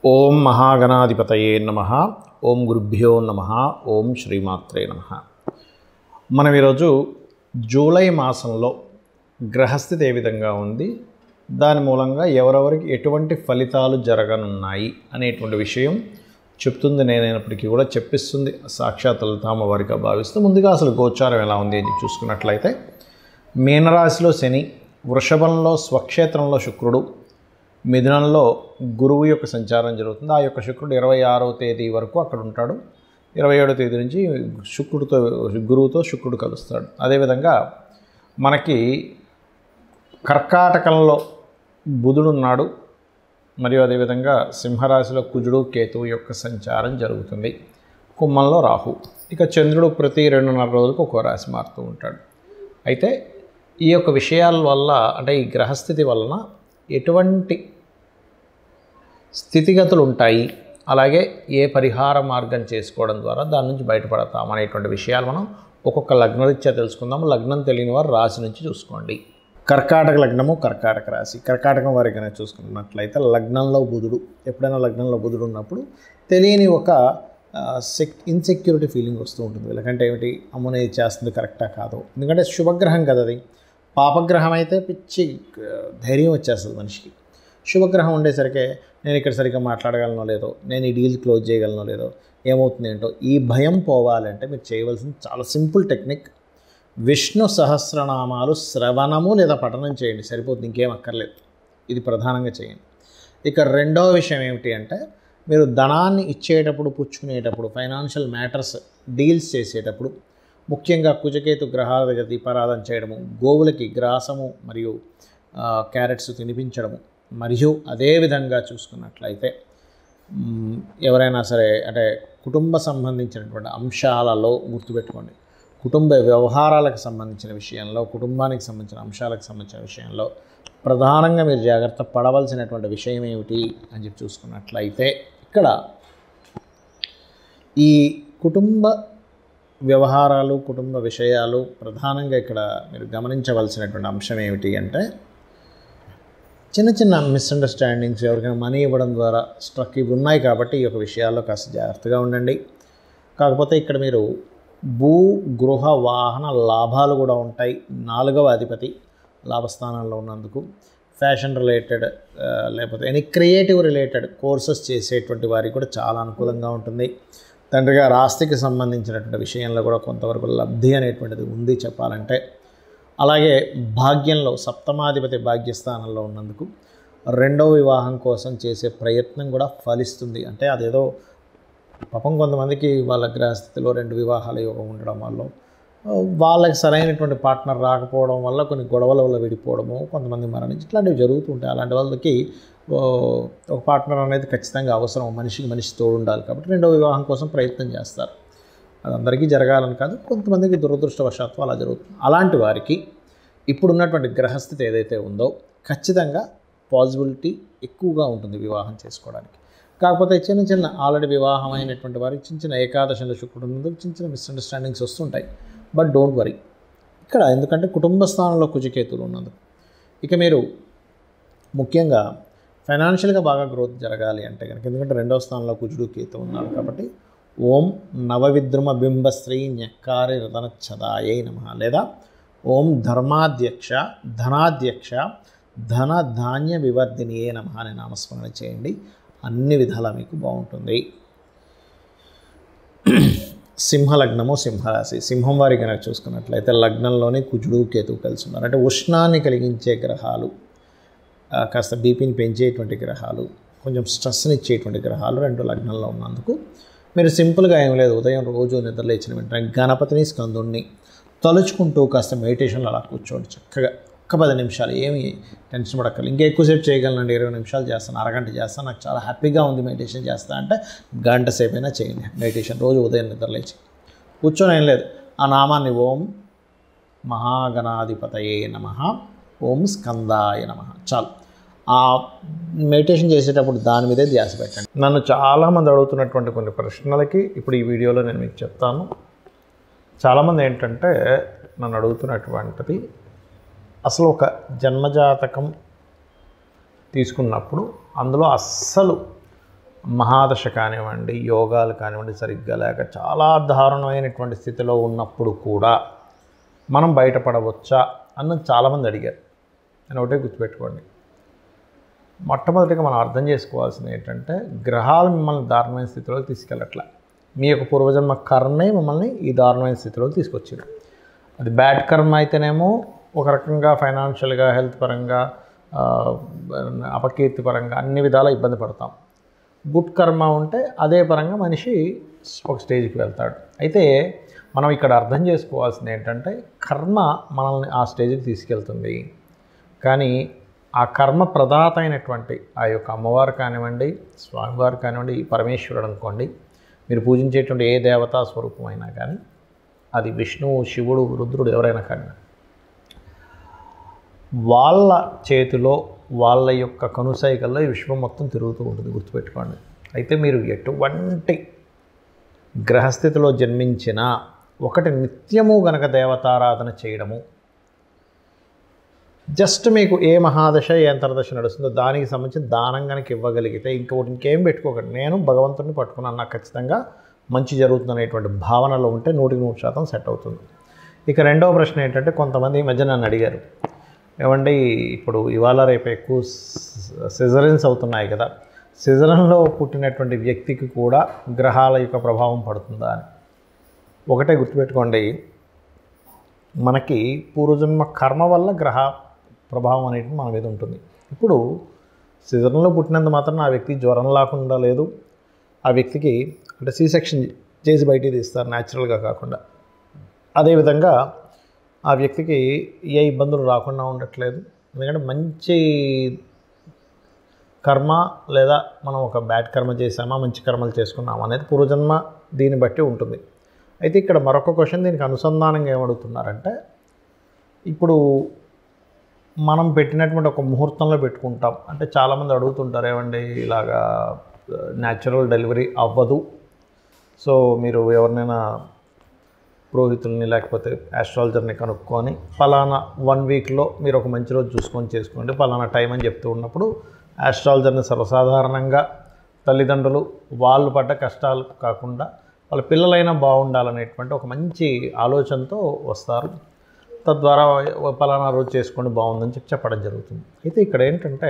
ఓం మహాగణాధిపతయే నమః. ఓం గురుభ్యో నమః. ఓం శ్రీమాత్రే నమః. మనం ఈరోజు జూలై మాసంలో గ్రహస్థితి ఏ విధంగా ఉంది, దాని మూలంగా ఎవరెవరికి ఎటువంటి ఫలితాలు జరగనున్నాయి అనేటువంటి విషయం చెప్తుంది. నేనైనప్పటికీ కూడా చెప్పిస్తుంది సాక్షాత్ లలితామ్మవారిగా భావిస్తూ, ముందుగా అసలు గోచారం ఎలా ఉంది అని చూసుకున్నట్లయితే, మీనరాశిలో శని, వృషభంలో స్వక్షేత్రంలో శుక్రుడు, మిథునంలో గురువు యొక్క సంచారం జరుగుతుంది. ఆ యొక్క శుక్రుడు 26వ తేదీ వరకు అక్కడ ఉంటాడు. 27వ తేదీ నుంచి గురువుతో శుక్రుడు కలుస్తాడు. అదేవిధంగా మనకి కర్కాటకంలో బుధుడు ఉన్నాడు, మరియు అదేవిధంగా సింహరాశిలో కుజుడు కేతువు యొక్క సంచారం జరుగుతుంది. కుంభంలో రాహు. ఇక చంద్రుడు ప్రతి 2.5 రోజులకు ఒక్కో రాశి మారుతూ ఉంటాడు. అయితే ఈ యొక్క విషయాల వల్ల, అంటే ఈ గ్రహస్థితి వలన ఎటువంటి స్థితిగతులు ఉంటాయి, అలాగే ఏ పరిహార మార్గం చేసుకోవడం ద్వారా దాని నుంచి బయటపడతాం అనేటువంటి విషయాలు మనం ఒక్కొక్క లగ్నరీత్యా తెలుసుకుందాం. లగ్నం తెలియని వారు రాశి నుంచి చూసుకోండి. కర్కాటక లగ్నము, కర్కాటక రాశి. కర్కాటకం వారికి కనుక చూసుకున్నట్లయితే లగ్నంలో బుధుడు. ఎప్పుడైనా లగ్నంలో బుధుడు ఉన్నప్పుడు తెలియని ఒక ఇన్సెక్యూరిటీ ఫీలింగ్ వస్తూ ఉంటుంది వీళ్ళకంటే. ఏమిటి, అమ్మనే చేస్తుంది కరెక్టా కాదు, ఎందుకంటే శుభగ్రహం కదా అది. పాపగ్రహం అయితే పిచ్చి ధైర్యం వచ్చేస్తుంది మనిషికి. శుభగ్రహం ఉండేసరికి నేను ఇక్కడ సరిగ్గా మాట్లాడగలనో లేదో, నేను ఈ డీల్ క్లోజ్ చేయగలనో లేదో, ఏమవుతుంది ఏంటో, ఈ భయం పోవాలంటే మీరు చేయవలసింది చాలా సింపుల్ టెక్నిక్. విష్ణు సహస్రనామాలు శ్రవణము లేదా పఠనం చేయండి, సరిపోతుంది, ఇంకేం అక్కర్లేదు. ఇది ప్రధానంగా చేయండి. ఇక రెండవ విషయం ఏమిటి అంటే, మీరు ధనాన్ని ఇచ్చేటప్పుడు, పుచ్చుకునేటప్పుడు, ఫైనాన్షియల్ మ్యాటర్స్ డీల్స్ చేసేటప్పుడు, ముఖ్యంగా కుజకేతు గ్రహాల దగ్గర దీపారాధన చేయడము, గోవులకి గ్రాసము మరియు క్యారెట్స్ తినిపించడము, మరియు అదేవిధంగా చూసుకున్నట్లయితే ఎవరైనా సరే అంటే కుటుంబ సంబంధించినటువంటి అంశాలలో గుర్తుపెట్టుకోండి, కుటుంబ వ్యవహారాలకు సంబంధించిన విషయంలో, కుటుంబానికి సంబంధించిన అంశాలకు సంబంధించిన విషయంలో ప్రధానంగా మీరు జాగ్రత్త పడవలసినటువంటి విషయం ఏమిటి అని చెప్పి చూసుకున్నట్లయితే, ఇక్కడ ఈ కుటుంబ వ్యవహారాలు, కుటుంబ విషయాలు ప్రధానంగా ఇక్కడ మీరు గమనించవలసినటువంటి అంశం ఏమిటి అంటే, చిన్న చిన్న మిస్అండర్స్టాండింగ్స్, ఎవరికైనా మనీ ఇవ్వడం ద్వారా స్ట్రక్ ఇవి ఉన్నాయి. కాబట్టి ఈ యొక్క విషయాల్లో కాస్త జాగ్రత్తగా ఉండండి. కాకపోతే ఇక్కడ మీరు భూ గృహ వాహన లాభాలు కూడా ఉంటాయి. 4వ అధిపతి లాభస్థానంలో ఉన్నందుకు ఫ్యాషన్ రిలేటెడ్ లేకపోతే ఎనీ క్రియేటివ్ రిలేటెడ్ కోర్సెస్ చేసేటువంటి వారికి కూడా చాలా అనుకూలంగా ఉంటుంది. తండ్రి గారి ఆస్తికి సంబంధించినటువంటి విషయంలో కూడా కొంతవరకు లబ్ధి అనేటువంటిది ఉంది చెప్పాలంటే. అలాగే భాగ్యంలో సప్తమాధిపతి భాగ్యస్థానంలో ఉన్నందుకు 2వ వివాహం కోసం చేసే ప్రయత్నం కూడా ఫలిస్తుంది. అంటే అదేదో పాపం కొంతమందికి వాళ్ళ గ్రహస్థితిలో 2 వివాహాల యోగం ఉండడం వల్ల వాళ్ళకి సరైనటువంటి పార్ట్నర్ రాకపోవడం వల్ల కొన్ని గొడవల వల్ల విడిపోవడము, కొంతమంది మరణించి ఇట్లాంటివి జరుగుతుంటాయి. అలాంటి వాళ్ళకి ఒక పార్ట్నర్ అనేది ఖచ్చితంగా అవసరం. మనిషికి మనిషి తోడు ఉండాలి. కాబట్టి 2వ వివాహం కోసం ప్రయత్నం చేస్తారు. అది అందరికీ జరగాలని కాదు, కొంతమందికి దురదృష్టవశాత్తు అలా జరుగుతుంది. అలాంటి వారికి ఇప్పుడున్నటువంటి గ్రహస్థితి ఏదైతే ఉందో ఖచ్చితంగా పాసిబిలిటీ ఎక్కువగా ఉంటుంది వివాహం చేసుకోవడానికి. కాకపోతే చిన్న చిన్న ఆల్రెడీ వివాహం అయినటువంటి వారికి చిన్న చిన్న ఏకాదశంలో శుక్రుడు ఉన్నందుకు చిన్న చిన్న మిస్అండర్స్టాండింగ్స్ వస్తుంటాయి. బట్ డోంట్ వరీ ఇక్కడ, ఎందుకంటే కుటుంబ స్థానంలో కుజకేతులు ఉన్నందుకు. ఇక మీరు ముఖ్యంగా ఫైనాన్షియల్గా బాగా గ్రోత్ జరగాలి అంటే కనుక, ఎందుకంటే 2వ స్థానంలో కుజుడు కేతు ఉన్నారు కాబట్టి, ఓం నవవిద్రుమ బింబశ్రీ న్యక్కారి రతనచ్చదాయై నమః లేదా ఓం ధర్మాధ్యక్ష ధనాధ్యక్ష ధన ధాన్య వివర్ధినియే నమః అనే నామస్మరణ చేయండి. అన్ని విధాలా మీకు బాగుంటుంది. సింహలగ్నము, సింహరాశి. సింహం వారి కనుక చూసుకున్నట్లయితే లగ్నంలోనే కుజుడు కేతువు కలిసి ఉన్నారు. అంటే ఉష్ణాన్ని కలిగించే గ్రహాలు, కాస్త బీపీని పెంచేటువంటి గ్రహాలు, కొంచెం స్ట్రెస్ని ఇచ్చేటువంటి గ్రహాలు 2 లగ్నంలో ఉన్నందుకు మీరు సింపుల్గా ఏం లేదు, ఉదయం రోజు నిద్రలేచిన వెంటనే గణపతిని స్కందుణ్ణి తలుచుకుంటూ కాస్త మెడిటేషన్లో అలా కూర్చోండి చక్కగా. ఒక 10 నిమిషాలు, ఏమి టెన్షన్ పడక్కర్లేదు. ఇంకా ఎక్కువసేపు చేయగలనండి, 20 నిమిషాలు చేస్తాను, అరగంట చేస్తాను, నాకు చాలా హ్యాపీగా ఉంది మెడిటేషన్ చేస్తా అంటే గంట సేపు అయినా చేయండి మెడిటేషన్. రోజు ఉదయం నిద్రలేచి కూర్చొని ఏం లేదు, ఆ నామాన్ని ఓం మహాగణాధిపతయే నమః, ఓం స్కందాయ నమః చాలు. ఆ మెడిటేషన్ చేసేటప్పుడు దాని మీదే ధ్యాస పెట్టండి. నన్ను చాలామంది అడుగుతున్నటువంటి కొన్ని ప్రశ్నలకి ఇప్పుడు ఈ వీడియోలో నేను మీకు చెప్తాను. చాలామంది ఏంటంటే నన్ను అడుగుతున్నటువంటిది, అసలు ఒక జన్మజాతకం తీసుకున్నప్పుడు అందులో అస్సలు మహాదశ కానివ్వండి, యోగాలు కానివ్వండి సరిగ్గా లేక చాలా దారుణమైనటువంటి స్థితిలో ఉన్నప్పుడు కూడా మనం బయటపడవచ్చా అన్నది చాలామంది అడిగారు. నేను ఒకటే గుర్తుపెట్టుకోండి, మొట్టమొదటిగా మనం అర్థం చేసుకోవాల్సింది ఏంటంటే గ్రహాలు మిమ్మల్ని దారుణమైన స్థితిలోకి తీసుకెళ్ళట్లే. మీ యొక్క పూర్వజన్మ కర్మే మిమ్మల్ని ఈ దారుణమైన స్థితిలోకి తీసుకొచ్చింది. అది బ్యాడ్ కర్మ అయితేనేమో ఒక రకంగా ఫైనాన్షియల్గా, హెల్త్ పరంగా, అపకీర్తి పరంగా అన్ని విధాలా ఇబ్బంది పడతాం. గుడ్ కర్మ ఉంటే అదే పరంగా మనిషి ఒక స్టేజ్కి వెళ్తాడు. అయితే మనం ఇక్కడ అర్థం చేసుకోవాల్సింది ఏంటంటే కర్మ మనల్ని ఆ స్టేజ్కి తీసుకెళ్తుంది. కానీ ఆ కర్మ ప్రదాత అయినటువంటి ఆ యొక్క అమ్మవారు కానివ్వండి, స్వామివారు కానివ్వండి, పరమేశ్వరుడు అనుకోండి, మీరు పూజించేటువంటి ఏ దేవతా స్వరూపమైనా కానీ, అది విష్ణువు, శివుడు, రుద్రుడు ఎవరైనా కానీ, వాళ్ళ చేతిలో వాళ్ళ యొక్క కనుసైకల్లో ఈ విశ్వం మొత్తం తిరుగుతూ ఉంటుంది, గుర్తుపెట్టుకోండి. అయితే మీరు ఎటువంటి గ్రహస్థితిలో జన్మించినా ఒకటి నిత్యము గనక దేవతారాధన చేయడము, జస్ట్ మీకు ఏ మహాదశ ఏ అంతర్దశ నడుస్తుందో దానికి సంబంధించిన దానం కనుక ఇవ్వగలిగితే ఇంకేం పెట్టుకోకండి, నేను భగవంతుడిని పట్టుకున్నాను, నాకు ఖచ్చితంగా మంచి జరుగుతుందనేటువంటి భావనలో ఉంటే 100% సెట్ అవుతుంది. ఇక రెండవ ప్రశ్న ఏంటంటే, కొంతమంది ఈ మధ్య నన్ను అడిగారు, ఏమండి ఇప్పుడు ఇవాళ రేపు ఎక్కువ సిజరన్స్ అవుతున్నాయి కదా, సిజరన్లో పుట్టినటువంటి వ్యక్తికి కూడా గ్రహాల యొక్క ప్రభావం పడుతుందా అని. ఒకటే గుర్తుపెట్టుకోండి, మనకి పూర్వజన్మ కర్మ వల్ల గ్రహ ప్రభావం అనేది మన మీద ఉంటుంది. ఇప్పుడు సిజరన్లో పుట్టినంత మాత్రం ఆ వ్యక్తి జ్వరం లేకుండా లేదు, ఆ వ్యక్తికి అంటే C-సెక్షన్ చేసి బయటికి తీస్తారు న్యాచురల్గా కాకుండా, అదేవిధంగా ఆ వ్యక్తికి ఏ ఇబ్బందులు రాకుండా ఉండట్లేదు. ఎందుకంటే మంచి కర్మ లేదా మనం ఒక బ్యాడ్ కర్మ చేసామా, మంచి కర్మలు చేసుకున్నామా అనేది పూర్వజన్మ దీన్ని బట్టి ఉంటుంది. అయితే ఇక్కడ మరొక క్వశ్చన్ దీనికి అనుసంధానంగా ఏమడుగుతున్నారంటే, ఇప్పుడు మనం పెట్టినటువంటి ఒక ముహూర్తంలో పెట్టుకుంటాం. అంటే చాలామంది అడుగుతుంటారు, ఏమండి ఇలాగా న్యాచురల్ డెలివరీ అవ్వదు, సో మీరు ఎవరినైనా పురోహితుల్ని లేకపోతే ఆస్ట్రాలజర్ని కనుక్కొని ఫలానా 1 వీక్లో మీరు ఒక మంచి రోజు చూసుకొని చేసుకోండి, ఫలానా టైం అని చెప్తూ ఉన్నప్పుడు ఆస్ట్రాలజర్ని సర్వసాధారణంగా తల్లిదండ్రులు వాళ్ళు పడ్డ కష్టాలు కాకుండా వాళ్ళ పిల్లలైనా బాగుండాలనేటువంటి ఒక మంచి ఆలోచనతో వస్తారు. తద్వారా ఫలానా రోజు చేసుకోండి బాగుందని చెప్పడం జరుగుతుంది. అయితే ఇక్కడ ఏంటంటే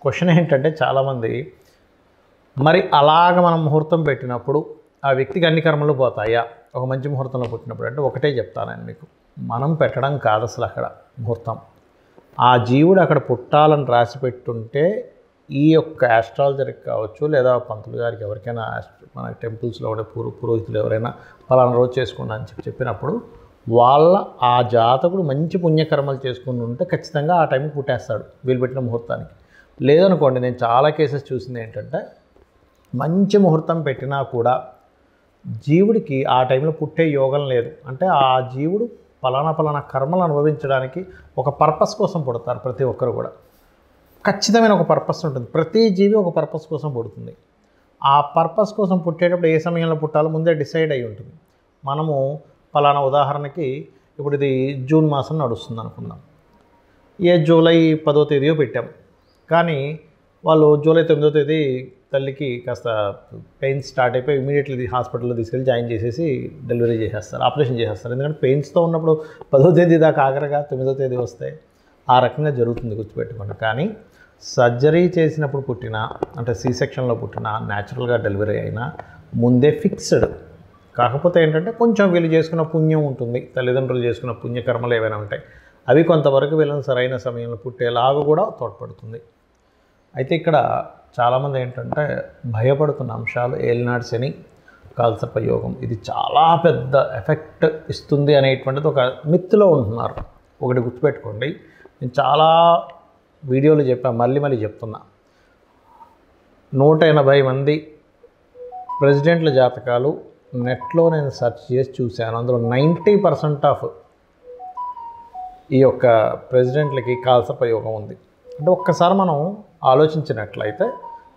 క్వశ్చన్ ఏంటంటే, చాలామంది మరి అలాగ మనం ముహూర్తం పెట్టినప్పుడు ఆ వ్యక్తికి అన్ని కర్మలు పోతాయా ఒక మంచి ముహూర్తంలో పుట్టినప్పుడు అంటే, ఒకటే చెప్తాను మీకు, మనం పెట్టడం కాదు అసలు అక్కడ ముహూర్తం. ఆ జీవుడు అక్కడ పుట్టాలని రాసి పెట్టుంటే ఈ యొక్క ఆస్ట్రాలజర్కి కావచ్చు లేదా పంతులు గారికి ఎవరికైనా మన టెంపుల్స్లో ఉండే పురోహితులు ఎవరైనా ఫలానా రోజు చేసుకోండి అని చెప్పినప్పుడు వాళ్ళ ఆ జాతకుడు మంచి పుణ్యకర్మలు చేసుకుని ఉంటే ఖచ్చితంగా ఆ టైంకి పుట్టేస్తాడు వీళ్ళు పెట్టిన ముహూర్తానికి. లేదనుకోండి, నేను చాలా కేసెస్ చూసింది ఏంటంటే, మంచి ముహూర్తం పెట్టినా కూడా జీవుడికి ఆ టైంలో పుట్టే యోగం లేదు. అంటే ఆ జీవుడు ఫలానా కర్మలు అనుభవించడానికి ఒక పర్పస్ కోసం పుడతారు. ప్రతి ఒక్కరు కూడా ఖచ్చితమైన ఒక పర్పస్ ఉంటుంది. ప్రతి జీవి ఒక పర్పస్ కోసం పుడుతుంది. ఆ పర్పస్ కోసం పుట్టేటప్పుడు ఏ సమయంలో పుట్టాలో ముందే డిసైడ్ అయి ఉంటుంది. మనము ఫలానా ఉదాహరణకి ఇప్పుడు ఇది జూన్ మాసం నడుస్తుంది అనుకుందాం, జూలై 10వ తేదీయో పెట్టాం, కానీ వాళ్ళు జూలై 9వ తేదీ తల్లికి కాస్త పెయిన్స్ స్టార్ట్ అయిపోయి ఇమీడియట్లీ హాస్పిటల్లో తీసుకెళ్ళి జాయిన్ చేసేసి డెలివరీ చేసేస్తారు, ఆపరేషన్ చేసేస్తారు. ఎందుకంటే పెయిన్స్తో ఉన్నప్పుడు 10వ తేదీ దాకా ఆఖరిగా 9వ తేదీ వస్తే ఆ రకంగా జరుగుతుంది, గుర్తుపెట్టుకోండి. కానీ సర్జరీ చేసినప్పుడు పుట్టిన అంటే C-సెక్షన్లో పుట్టిన న్యాచురల్గా డెలివరీ అయినా ముందే ఫిక్స్డ్. కాకపోతే ఏంటంటే కొంచెం వీళ్ళు చేసుకున్న పుణ్యం ఉంటుంది, తల్లిదండ్రులు చేసుకున్న పుణ్యకర్మలు ఏవైనా ఉంటాయి, అవి కొంతవరకు వీళ్ళని సరైన సమయంలో పుట్టేలాగా కూడా తోడ్పడుతుంది. అయితే ఇక్కడ చాలామంది ఏంటంటే భయపడుతున్న అంశాలు ఏలినాటి శని, కాలసర్ప యోగం, ఇది చాలా పెద్ద ఎఫెక్ట్ ఇస్తుంది అనేటువంటిది ఒక మిత్తులో ఉంటున్నారు. ఒకటి గుర్తుపెట్టుకోండి, నేను చాలా వీడియోలు చెప్పాను, మళ్ళీ చెప్తున్నా, 180 మంది ప్రెసిడెంట్ల జాతకాలు నెట్లో నేను సెర్చ్ చేసి చూశాను. అందులో 90% ఆఫ్ ఈ యొక్క ప్రెసిడెంట్లకి కాలసర్ప యోగం ఉంది. అంటే ఒక్కసారి మనం ఆలోచించినట్లయితే,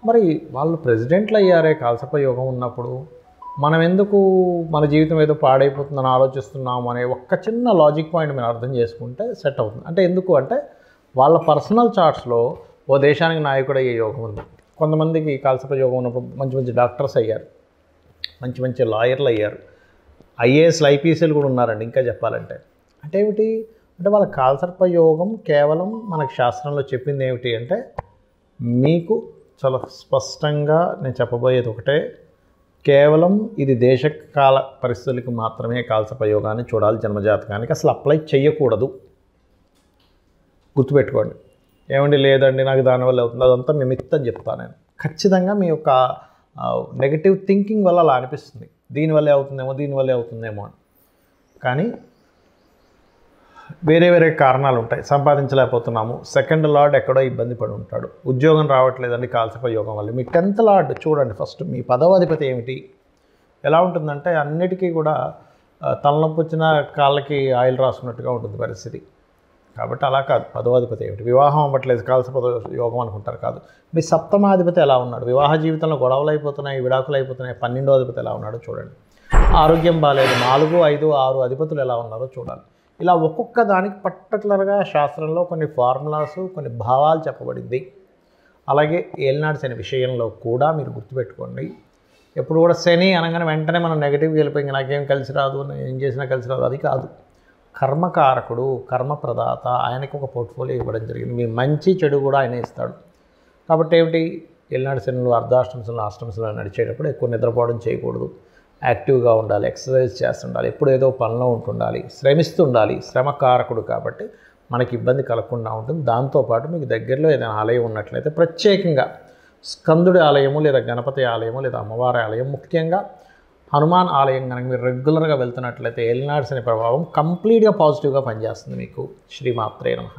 మరి వాళ్ళు ప్రెసిడెంట్లు అయ్యారే కాలసర్ప యోగం ఉన్నప్పుడు మనం ఎందుకు మన జీవితం ఏదో పాడైపోతుందని ఆలోచిస్తున్నాము అనే ఒక్క చిన్న లాజిక్ పాయింట్ మీరు అర్థం చేసుకుంటే సెట్ అవుతుంది. అంటే ఎందుకు అంటే వాళ్ళ పర్సనల్ చార్ట్స్లో ఓ దేశానికి నాయకుడు అయ్యే యోగం ఉంది, కొంతమందికి కాలసర్పయోగం ఉన్నప్పుడు మంచి మంచి డాక్టర్స్ అయ్యారు, మంచి మంచి లాయర్లు అయ్యారు, ఐఏఎస్లు ఐపీఎస్లు కూడా ఉన్నారండి. ఇంకా చెప్పాలంటే అంటే ఏమిటి అంటే వాళ్ళ కాలసర్పయోగం కేవలం మనకు శాస్త్రంలో చెప్పింది ఏమిటి అంటే మీకు చాలా స్పష్టంగా నేను చెప్పబోయేది ఒకటే, కేవలం ఇది దేశకాల పరిస్థితులకి మాత్రమే కాలసర్పయోగాన్ని చూడాలి, జన్మజాతకానికి అసలు అప్లై చేయకూడదు. గుర్తుపెట్టుకోండి. ఏమండి లేదండి నాకు దానివల్ల అవుతుంది, అదంతా మీ మిత్ అని చెప్తాను నేను. ఖచ్చితంగా మీ యొక్క నెగటివ్ థింకింగ్ వల్ల అలా అనిపిస్తుంది, దీనివల్లే అవుతుందేమో దీనివల్లే అవుతుందేమో అని. కానీ వేరే వేరే కారణాలు ఉంటాయి. సంపాదించలేకపోతున్నాము, సెకండ్ లార్డ్ ఎక్కడో ఇబ్బంది పడి ఉంటాడు, ఉద్యోగం రావట్లేదండి కాలసర్పయోగం వల్ల. మీ 10th లార్డ్ చూడండి ఫస్ట్, మీ 10వ అధిపతి ఏమిటి, ఎలా ఉంటుందంటే అన్నిటికీ కూడా తలనొప్పి వచ్చిన కాళ్ళకి ఆయిల్ రాసుకున్నట్టుగా ఉంటుంది పరిస్థితి. కాబట్టి అలా కాదు. 10వ అధిపతి ఏమిటి, వివాహం అవ్వట్లేదు కాలసర్పయోగం అనుకుంటారు, కాదు. మీ 7వ అధిపతి ఎలా ఉన్నాడు, వివాహ జీవితంలో గొడవలు అయిపోతున్నాయి, విడాకులు అయిపోతున్నాయి. 12వ అధిపతి ఎలా ఉన్నాడో చూడండి. ఆరోగ్యం బాగాలేదు, 4, 5, 6 అధిపతులు ఎలా ఉన్నారో చూడాలి. ఇలా ఒక్కొక్క దానికి పర్టికులర్గా శాస్త్రంలో కొన్ని ఫార్ములాస్, కొన్ని భావాలు చెప్పబడింది. అలాగే ఏలినాడు శని విషయంలో కూడా మీరు గుర్తుపెట్టుకోండి, ఎప్పుడు కూడా శని అనగానే వెంటనే మనం నెగిటివ్గా వెళ్ళిపోయి నాకేం కలిసి రాదు, నేను ఏం చేసినా కలిసి రాదు, అది కాదు. కర్మకారకుడు, కర్మప్రదాత, ఆయనకు ఒక పోర్ట్ఫోలియో ఇవ్వడం జరిగింది. మీ మంచి చెడు కూడా ఆయన ఇస్తాడు. కాబట్టి ఏమిటి, ఏలినాడు శనులు అర్ధాష్టమశనులు అష్టమశనులు నడిచేటప్పుడు ఎక్కువ నిద్రపోవడం చేయకూడదు, యాక్టివ్గా ఉండాలి, ఎక్సర్సైజ్ చేస్తుండాలి, ఎప్పుడు ఏదో పనిలో ఉంటుండాలి, శ్రమిస్తుండాలి. శ్రమకారకుడు కాబట్టి మనకి ఇబ్బంది కలగకుండా ఉంటుంది. దాంతోపాటు మీకు దగ్గరలో ఏదైనా ఆలయం ఉన్నట్లయితే ప్రత్యేకంగా స్కందుడి ఆలయము లేదా గణపతి ఆలయము లేదా అమ్మవారి ఆలయం, ముఖ్యంగా హనుమాన్ ఆలయం కనుక మీరు రెగ్యులర్గా వెళ్తున్నట్లయితే ఏలినాడు శని ప్రభావం కంప్లీట్గా పాజిటివ్గా పనిచేస్తుంది మీకు. శ్రీమాత్రే నమః.